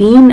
3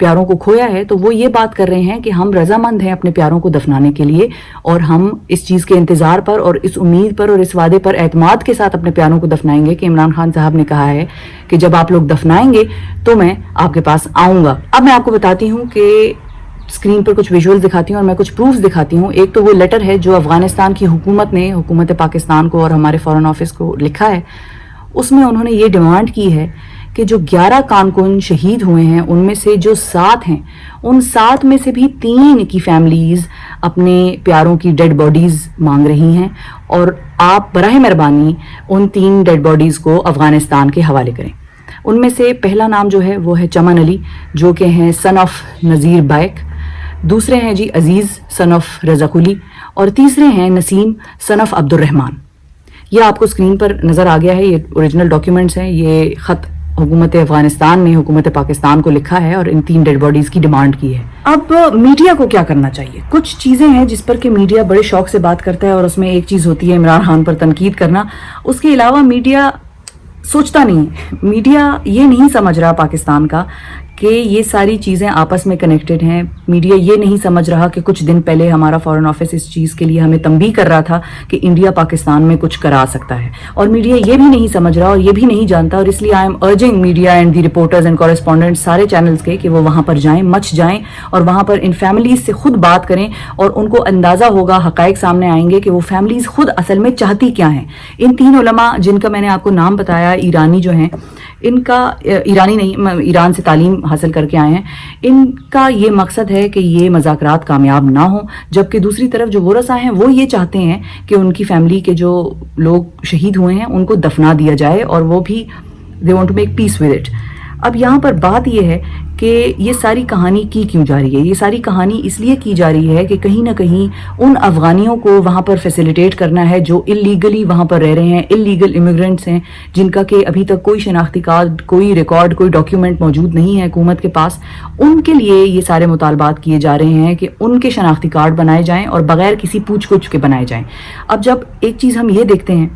پیاروں کو کھویا ہے تو وہ یہ بات کر رہے ہیں کہ ہم رضامند ہیں اپنے پیاروں کو دفنانے کے لیے، اور ہم اس چیز کے انتظار پر اور اس امید پر اور اس وعدے پر اعتماد کے ساتھ اپنے پیاروں کو دفنائیں گے کہ عمران خان صاحب نے کہا ہے کہ جب آپ لوگ دفنائیں گے تو میں آپ کے پاس آؤں گا۔ اب میں آپ کو بتاتی ہوں کہ اسکرین پر کچھ ویژولز دکھاتی ہوں اور میں کچھ پروفز دکھاتی ہوں۔ ایک تو وہ لیٹر ہے جو افغانستان کی حکومت نے حکومت پاکستان کو اور ہمارے فارن آفس کو لکھا ہے۔ اس میں انہوں نے یہ ڈیمانڈ کی ہے کہ جو 11 کارکن شہید ہوئے ہیں ان میں سے جو 7 ہیں، ان 7 میں سے بھی 3 کی فیملیز اپنے پیاروں کی ڈیڈ باڈیز مانگ رہی ہیں، اور آپ براہ مہربانی ان 3 ڈیڈ باڈیز کو افغانستان کے حوالے کریں۔ ان میں سے پہلا نام جو ہے وہ ہے چمن علی، جو کہ ہیں سن آف نذیر بائک، دوسرے ہیں جی عزیز سن آف رضا قلی، اور تیسرے ہیں نسیم سن آف عبد الرحمان۔ یہ آپ کو اسکرین پر نظر آ گیا ہے، یہ اوریجنل ڈاکیومنٹس ہیں، یہ خط حکومت افغانستان نے حکومت پاکستان کو لکھا ہے اور ان 3 ڈیڈ باڈیز کی ڈیمانڈ کی ہے۔ اب میڈیا کو کیا کرنا چاہیے؟ کچھ چیزیں ہیں جس پر کہ میڈیا بڑے شوق سے بات کرتا ہے، اور اس میں ایک چیز ہوتی ہے عمران خان پر تنقید کرنا۔ اس کے علاوہ میڈیا سوچتا نہیں ہے، میڈیا یہ نہیں سمجھ رہا پاکستان کا کہ یہ ساری چیزیں آپس میں کنیکٹڈ ہیں۔ میڈیا یہ نہیں سمجھ رہا کہ کچھ دن پہلے ہمارا فارن آفس اس چیز کے لیے ہمیں تنبیہ کر رہا تھا کہ انڈیا پاکستان میں کچھ کرا سکتا ہے، اور میڈیا یہ بھی نہیں سمجھ رہا اور یہ بھی نہیں جانتا، اور اس لیے I am urging media and the reporters and correspondents سارے چینلز کے کہ وہ وہاں پر جائیں، مچ جائیں، اور وہاں پر ان فیملیز سے خود بات کریں، اور ان کو اندازہ ہوگا، حقائق سامنے آئیں گے کہ وہ فیملیز خود اصل میں چاہتی کیا ہیں۔ ان 3 علماء جن کا میں نے آپ کو نام بتایا، ایرانی جو ہیں، ان کا ایرانی نہیں، ایران سے تعلیم حاصل کر کے آئے ہیں، ان کا یہ مقصد ہے کہ یہ مذاکرات کامیاب نہ ہوں، جبکہ دوسری طرف جو ورثاء ہیں وہ یہ چاہتے ہیں کہ ان کی فیملی کے جو لوگ شہید ہوئے ہیں ان کو دفنا دیا جائے، اور وہ بھی they want to make peace with it۔ اب یہاں پر بات یہ ہے کہ یہ ساری کہانی کی کیوں جا رہی ہے؟ یہ ساری کہانی اس لیے کی جا رہی ہے کہ کہیں نہ کہیں ان افغانیوں کو وہاں پر فیسیلیٹیٹ کرنا ہے جو اللیگلی وہاں پر رہ رہے ہیں، اللیگل امیگرینٹس ہیں، جن کا کہ ابھی تک کوئی شناختی کارڈ، کوئی ریکارڈ، کوئی ڈاکیومنٹ موجود نہیں ہے حکومت کے پاس۔ ان کے لیے یہ سارے مطالبات کیے جا رہے ہیں کہ ان کے شناختی کارڈ بنائے جائیں اور بغیر کسی پوچھ گچھ کے بنائے جائیں۔ اب جب ایک چیز ہم یہ دیکھتے ہیں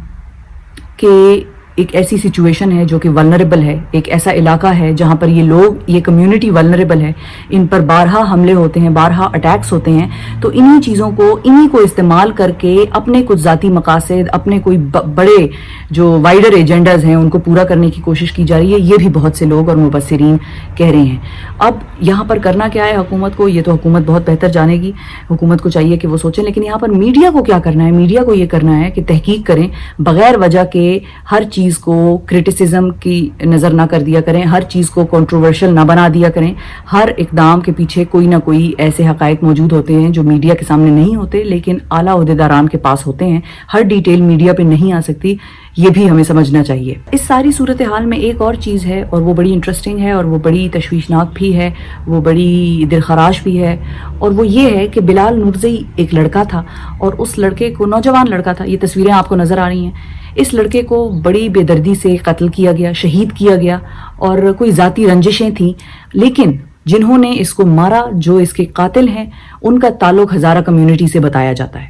کہ ایک ایسی سچویشن ہے جو کہ ولنریبل ہے، ایک ایسا علاقہ ہے جہاں پر یہ لوگ، یہ کمیونٹی ولنریبل ہے، ان پر بارہا حملے ہوتے ہیں، بارہا اٹیکس ہوتے ہیں، تو انہی چیزوں کو، انہی کو استعمال کر کے اپنے کچھ ذاتی مقاصد، اپنے کوئی بڑے جو وائڈر ایجنڈاز ہیں ان کو پورا کرنے کی کوشش کی جا رہی ہے۔ یہ بھی بہت سے لوگ اور مبصرین کہہ رہے ہیں۔ اب یہاں پر کرنا کیا ہے حکومت کو؟ یہ تو حکومت بہت بہتر جانے گی، حکومت کو چاہیے کہ وہ سوچیں، لیکن یہاں پر میڈیا کو کیا کرنا ہے؟ میڈیا کو یہ کرنا ہے کہ تحقیق کریں، بغیر وجہ کے ہر چیز کو کرٹیسزم کی نظر نہ کر دیا کریں، ہر چیز کو کنٹروورشل نہ بنا دیا کریں۔ ہر اقدام کے پیچھے کوئی نہ کوئی ایسے حقائق موجود ہوتے ہیں جو میڈیا کے سامنے نہیں ہوتے لیکن اعلیٰ عہدیداران کے پاس ہوتے ہیں۔ ہر ڈیٹیل میڈیا پہ نہیں آ سکتی، یہ بھی ہمیں سمجھنا چاہیے۔ اس ساری صورتحال میں ایک اور چیز ہے، اور وہ بڑی انٹرسٹنگ ہے، اور وہ بڑی تشویشناک بھی ہے، وہ بڑی دلخراش بھی ہے، اور وہ یہ ہے کہ بلال نورزئی ایک لڑکا تھا، اور اس لڑکے کو، نوجوان لڑکا تھا، یہ تصویریں آپ کو نظر آ رہی ہیں، اس لڑکے کو بڑی بے دردی سے قتل کیا گیا، شہید کیا گیا، اور کوئی ذاتی رنجشیں تھیں، لیکن جنہوں نے اس کو مارا، جو اس کے قاتل ہیں، ان کا تعلق ہزارہ کمیونٹی سے بتایا جاتا ہے۔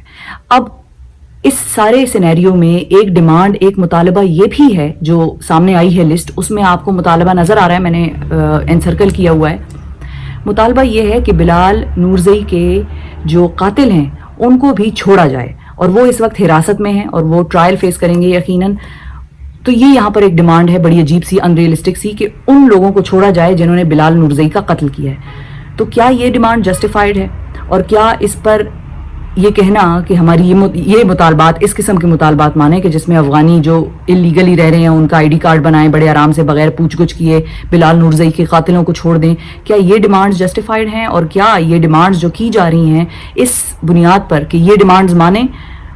اب اس سارے سینیریو میں ایک ڈیمانڈ، ایک مطالبہ یہ بھی ہے جو سامنے آئی ہے لسٹ، اس میں آپ کو مطالبہ نظر آ رہا ہے، میں نے انسرکل کیا ہوا ہے۔ مطالبہ یہ ہے کہ بلال نورزئی کے جو قاتل ہیں ان کو بھی چھوڑا جائے، اور وہ اس وقت حراست میں ہیں اور وہ ٹرائل فیس کریں گے یقیناً۔ تو یہ یہاں پر ایک ڈیمانڈ ہے بڑی عجیب سی، ان ریئلسٹک سی، کہ ان لوگوں کو چھوڑا جائے جنہوں نے بلال نورزئی کا قتل کیا ہے۔ تو کیا یہ ڈیمانڈ جسٹیفائڈ ہے؟ اور کیا اس پر یہ کہنا کہ ہماری یہ مطالبات، اس قسم کے مطالبات مانیں کہ جس میں افغانی جو اللیگلی رہ رہے ہیں ان کا آئی ڈی کارڈ بنائیں بڑے آرام سے بغیر پوچھ گچھ کیے، بلال نورزئی کے قاتلوں کو چھوڑ دیں، کیا یہ ڈیمانڈز جسٹیفائڈ ہیں؟ اور کیا یہ ڈیمانڈز جو کی جا رہی ہیں اس بنیاد پر کہ یہ ڈیمانڈز مانیں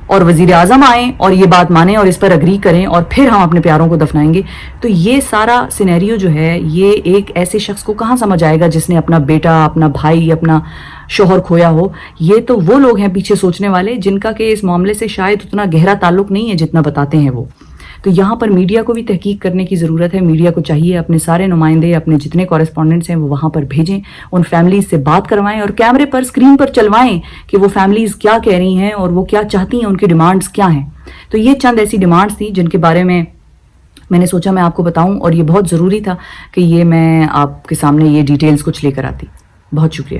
اور وزیر اعظم آئیں اور یہ بات مانیں اور اس پر اگری کریں اور پھر ہم اپنے پیاروں کو دفنائیں گے، تو یہ سارا سینیریو جو ہے یہ ایک ایسے شخص کو کہاں سمجھ آئے گا جس نے اپنا بیٹا، اپنا بھائی، اپنا شوہر کھویا ہو؟ یہ تو وہ لوگ ہیں پیچھے سوچنے والے جن کا کہ اس معاملے سے شاید اتنا گہرا تعلق نہیں ہے جتنا بتاتے ہیں وہ۔ تو یہاں پر میڈیا کو بھی تحقیق کرنے کی ضرورت ہے۔ میڈیا کو چاہیے اپنے سارے نمائندے، اپنے جتنے کورسپونڈنٹس ہیں وہ وہاں پر بھیجیں، ان فیملیز سے بات کروائیں اور کیمرے پر، اسکرین پر چلوائیں کہ وہ فیملیز کیا کہہ رہی ہیں اور وہ کیا چاہتی ہیں، ان کی ڈیمانڈز کیا ہیں۔ تو یہ چند ایسی ڈیمانڈز تھیں جن کے بارے میں میں نے سوچا میں آپ کو بتاؤں، اور یہ بہت ضروری تھا کہ یہ میں آپ کے سامنے یہ ڈیٹیلز کچھ لے کر آتی. بہت شکریہ.